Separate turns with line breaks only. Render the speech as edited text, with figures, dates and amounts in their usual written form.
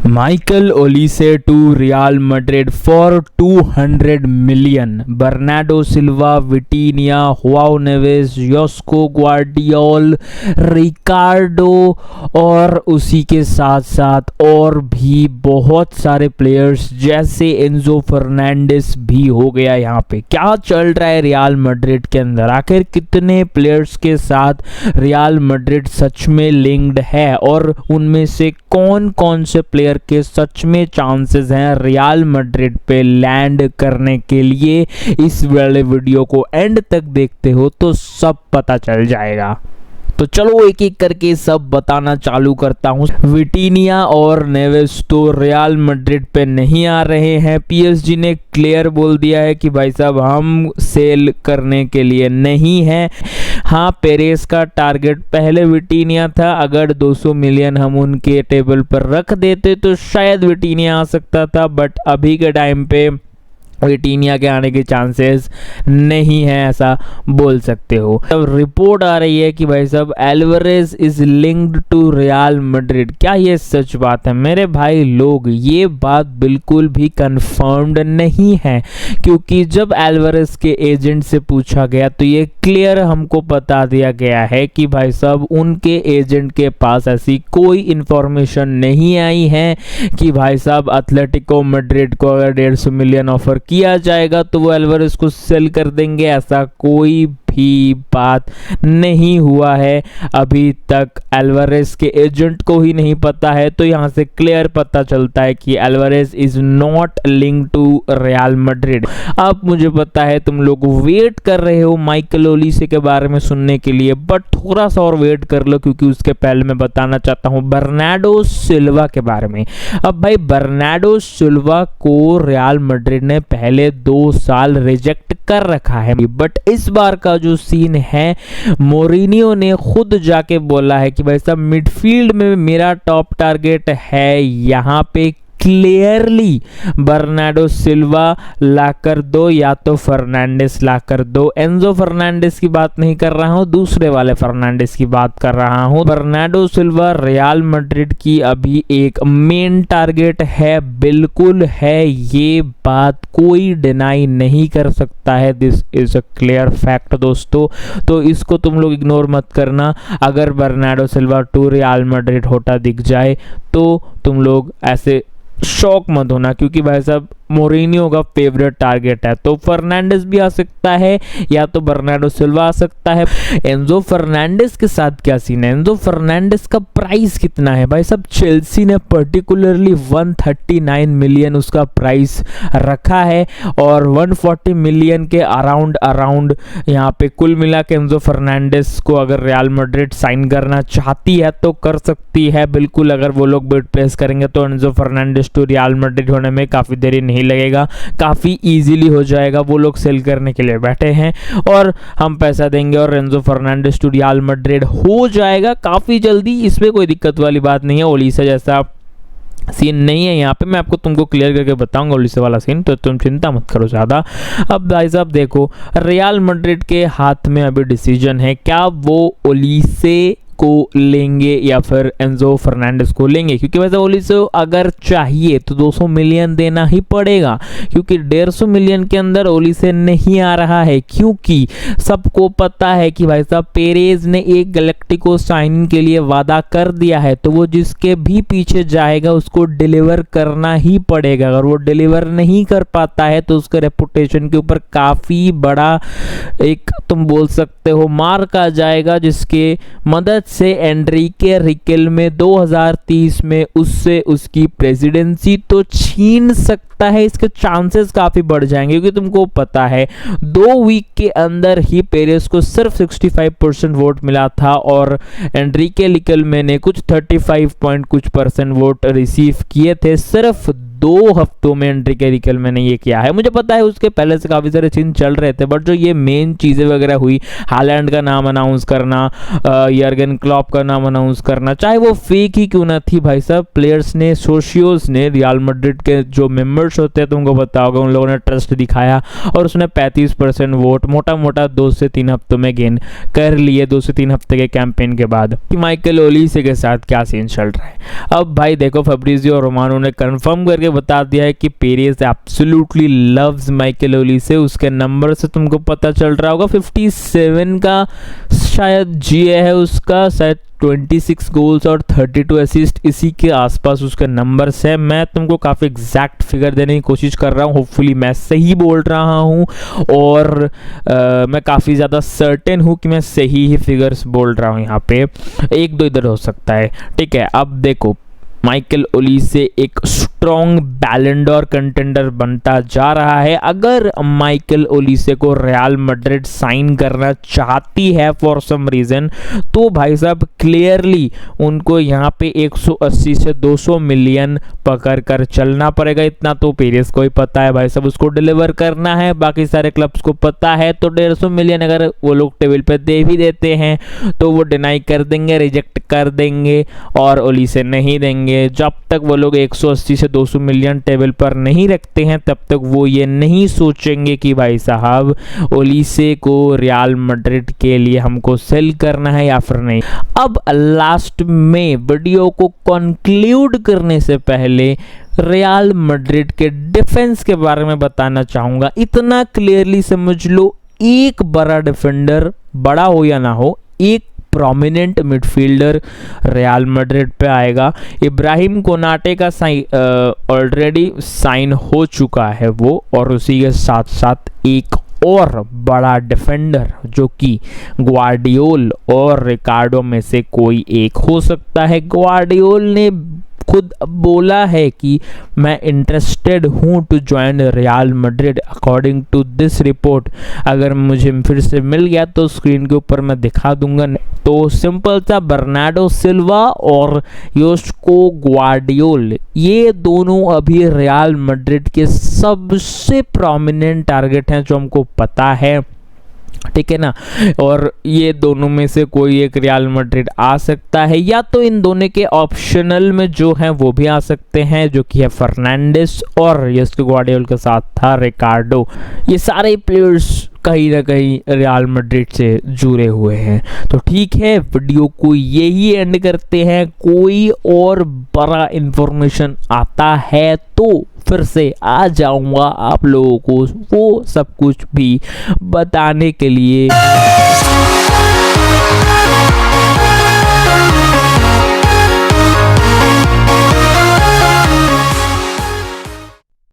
Michael Olise to Real Madrid for 200 million. Bernardo Silva, Vitinha, Joao Neves, Josko Gvardiol, Ricardo और उसी के साथ साथ और भी बहुत सारे प्लेयर्स जैसे एंजो फर्नांडिस भी हो गया। यहाँ पे क्या चल रहा है रियल मैड्रिड के अंदर, आखिर कितने प्लेयर्स के साथ रियल मैड्रिड सच में लिंक्ड है और उनमें से कौन कौन से प्लेयर के सच में चांसेस हैं रियल मैड्रिड पे लैंड करने के लिए। इस वाले वीडियो को एंड तक देखते हो तो सब पता चल जाएगा। तो चलो एक एक करके सब बताना चालू करता हूं। विटीनिया और नेवेस तो रियल मैड्रिड पे नहीं आ रहे हैं। पीएसजी ने क्लियर बोल दिया है कि भाई साहब हम सेल करने के लिए नहीं है। हाँ, पेरेस का टारगेट पहले विटीनिया था, अगर 200 मिलियन हम उनके टेबल पर रख देते तो शायद विटीनिया आ सकता था, बट अभी के टाइम पे विटीनिया के आने के चांसेस नहीं है, ऐसा बोल सकते हो। अब रिपोर्ट आ रही है कि भाई साहब Alvarez is linked to Real Madrid. क्या ये सच बात है? मेरे भाई लोग, ये बात बिल्कुल भी कंफर्म्ड नहीं है, क्योंकि जब एल्वारेज के एजेंट से पूछा गया तो ये क्लियर हमको बता दिया गया है कि भाई साहब उनके एजेंट के पास ऐसी कोई इंफॉर्मेशन नहीं आई है कि भाई साहब एथलेटिको मैड्रिड को अगर 150 मिलियन ऑफर किया जाएगा तो वो एल्वारेज को सेल कर देंगे। ऐसा कोई भी बात नहीं हुआ है अभी तक, एल्वारेज के एजेंट को ही नहीं पता है। तो यहाँ से क्लियर पता चलता है कि Alvarez is not linked to Real Madrid. अब मुझे पता है तुम लोग वेट कर रहे हो माइकल ओलिसे के बारे में सुनने के लिए, बट थोड़ा सा और वेट कर लो, क्योंकि उसके पहले मैं बताना चाहता हूँ बर्नार्डो सिल्वा के बारे में। अब भाई बर्नार्डो सिल्वा को रियल मैड्रिड ने पहले 2 साल रिजेक्ट कर रखा है, बट इस बार का जो सीन है, मोरिनियो ने खुद जाके बोला है कि भाई साहब मिडफील्ड में मेरा टॉप टारगेट है, यहाँ पे क्लियरली बर्नार्डो सिल्वा ला कर दो या तो फर्नांडिस ला कर दो। एंजो फर्नांडिस की बात नहीं कर रहा हूं, दूसरे वाले फर्नांडिस की बात कर रहा हूं। बर्नार्डो सिल्वा रियल मैड्रिड की अभी एक मेन टारगेट है, बिल्कुल है, ये बात कोई डिनाई नहीं कर सकता है। This is a clear fact दोस्तों, तो इसको तुम लोग इग्नोर मत करना। अगर Bernardo Silva to Real Madrid होता दिख जाए तो तुम लोग ऐसे शॉक मत होना, क्योंकि भाई साहब मोरिनियो का फेवरेट टारगेट है। तो फर्नांडिस भी आ सकता है या तो बर्नार्डो सिल्वा आ सकता है। एंजो फर्नांडिस के साथ क्या सीन है? एंजो फर्नांडिस का प्राइस कितना है भाई साहब? चेल्सी ने पर्टिकुलरली 139 मिलियन उसका प्राइस रखा है और 140 मिलियन के अराउंड यहाँ पे कुल मिला के एंजो फर्नांडिस को अगर रियल मैड्रिड साइन करना चाहती है तो कर सकती है बिल्कुल। अगर वो लोग बिड प्लेस करेंगे तो Enzo Fernandez to Real Madrid होने में काफी देरी नहीं लगेगा, काफी इजीली हो जाएगा। वो लोग सेल करने के लिए बैठे हैं और हम पैसा देंगे और Enzo Fernandez to Real Madrid हो जाएगा काफी जल्दी। इसमें कोई दिक्कत वाली बात नहीं है। ओलिसे जैसा सीन नहीं है यहाँ पे, मैं आपको तुमको क्लियर करके बताऊंगा ओलिसे वाला सीन, तो तुम चिंता मत करो ज्यादा। अब भाई साहब देखो, रियल मैड्रिड के हाथ में अभी डिसीजन है, क्या वो ओलिसे को लेंगे या फिर एंजो फर्नांडिस को लेंगे, क्योंकि वैसे ओलिसे अगर चाहिए तो 200 मिलियन देना ही पड़ेगा, क्योंकि 150 मिलियन के अंदर ओलिसे नहीं आ रहा है। क्योंकि सबको पता है कि भाई साहब पेरेज ने एक गैलेक्टिको साइनिंग के लिए वादा कर दिया है, तो वो जिसके भी पीछे जाएगा उसको डिलीवर करना ही पड़ेगा। अगर वो डिलीवर नहीं कर पाता है तो उसके रेपुटेशन के ऊपर काफी बड़ा एक तुम बोल सकते हो मार्क आ जाएगा, जिसके मदद से एनरिके रिकेल्मे 2030 में उससे उसकी प्रेसिडेंसी तो छीन सकता है। इसके चांसेस काफी बढ़ जाएंगे, क्योंकि तुमको पता है 2 वीक के अंदर ही पेरेस को सिर्फ 65% वोट मिला था और एनरिके रिकेल्मे ने कुछ 35 पॉइंट कुछ % वोट रिसीव किए थे सिर्फ 2 हफ्तों में एंट्री रिकल मैंने ये किया है। मुझे पता है उसके पहले से काफ़ी सारे सीन चल रहे थे, बट जो ये मेन चीज़ें वगैरह हुई, हालैंड का नाम अनाउंस करना, यर्गन क्लॉप का नाम अनाउंस करना, चाहे वो फेक ही क्यों ना थी भाई साहब, प्लेयर्स ने, सोशियोज ने, रियल मैड्रिड के जो मेंबर्स होते हैं तुमको पता होगा, उन लोगों ने ट्रस्ट दिखाया और उसने 35% वोट मोटा मोटा 2 से 3 हफ्तों में गेन कर लिए, 2 से 3 हफ्ते के कैंपेन के बाद। कि माइकल ओलिसे के साथ क्या सीन चल रहा है। अब भाई देखो, फैब्रिजियो रोमानो ने कंफर्म करके बता दिया है कि Perez absolutely loves Michael Olise. उसके नंबर से तुमको पता चल रहा होगा, 57 का शायद जीए है उसका, शायद 26 गोल्स और 32 असिस्ट, इसी के आसपास उसका नंबर्स है। मैं तुमको काफ़ी एग्जैक्ट फिगर देने की कोशिश कर रहा हूँ, होपफुली मैं सही बोल रहा हूँ और मैं काफ़ी ज़्यादा सर्टेन हूँ कि मैं सही ही फिगर्स बोल रहा हूँ। यहाँ पे 1-2 इधर हो सकता है, ठीक है। अब देखो, माइकल ओलिसे एक स्ट्रॉन्ग बैलन डॉर कंटेंडर बनता जा रहा है। अगर माइकल ओलिसे को रियल मैड्रिड साइन करना चाहती है फॉर सम रीजन, तो भाई साहब क्लियरली उनको यहाँ पे 180 से 200 मिलियन पकड़ कर चलना पड़ेगा। इतना तो पेरेस को ही पता है भाई साहब, उसको डिलीवर करना है। बाकी सारे क्लब्स को पता है, तो 150 मिलियन अगर वो लोग टेबल पे दे भी देते हैं तो वो डिनाई कर देंगे, रिजेक्ट कर देंगे और ओलिसे नहीं देंगे। जब तक वो लोग 180 से 200 मिलियन टेबल पर नहीं रखते हैं, तब तक वो ये नहीं सोचेंगे कि भाई साहब ओलिसे को रियल मैड्रिड के लिए हमको सेल करना है या फिर नहीं। अब लास्ट में वीडियो को कंक्लूड करने से पहले रियल मैड्रिड के डिफेंस के बारे में बताना चाहूंगा। इतना क्लियरली समझ लो, एक बड़ा डिफेंडर, बड़ा हो या ना हो, एक प्रोमिनेंट मिडफील्डर रियल मैड्रिड पे आएगा। इब्राहिम कोनाटे का ऑलरेडी साइन हो चुका है वो, और उसी के साथ साथ एक और बड़ा डिफेंडर जो कि ग्वार्डियोल और रिकार्डो में से कोई एक हो सकता है। ग्वार्डियोल ने खुद बोला है कि मैं इंटरेस्टेड हूँ to join Real Madrid according to this report. अगर मुझे फिर से मिल गया तो स्क्रीन के ऊपर मैं दिखा दूंगा। तो सिंपल सा, बर्नार्डो सिल्वा और योस्को ग्वार्डियोल, ये दोनों अभी रियल मैड्रिड के सबसे प्रोमिनेंट टारगेट हैं जो हमको पता है, ठीक है ना। और ये दोनों में से कोई एक रियल मैड्रिड आ सकता है, या तो इन दोनों के ऑप्शनल में जो है वो भी आ सकते हैं, जो कि है फर्नांडिस, और योस्को ग्वार्डियोल के साथ था रिकार्डो। ये सारे प्लेयर्स कहीं ना कहीं रियल मैड्रिड से जुड़े हुए हैं। तो ठीक है, वीडियो को यही एंड करते हैं। कोई और बड़ा इंफॉर्मेशन आता है तो फिर से आ जाऊंगा आप लोगों को वो सब कुछ भी बताने के लिए।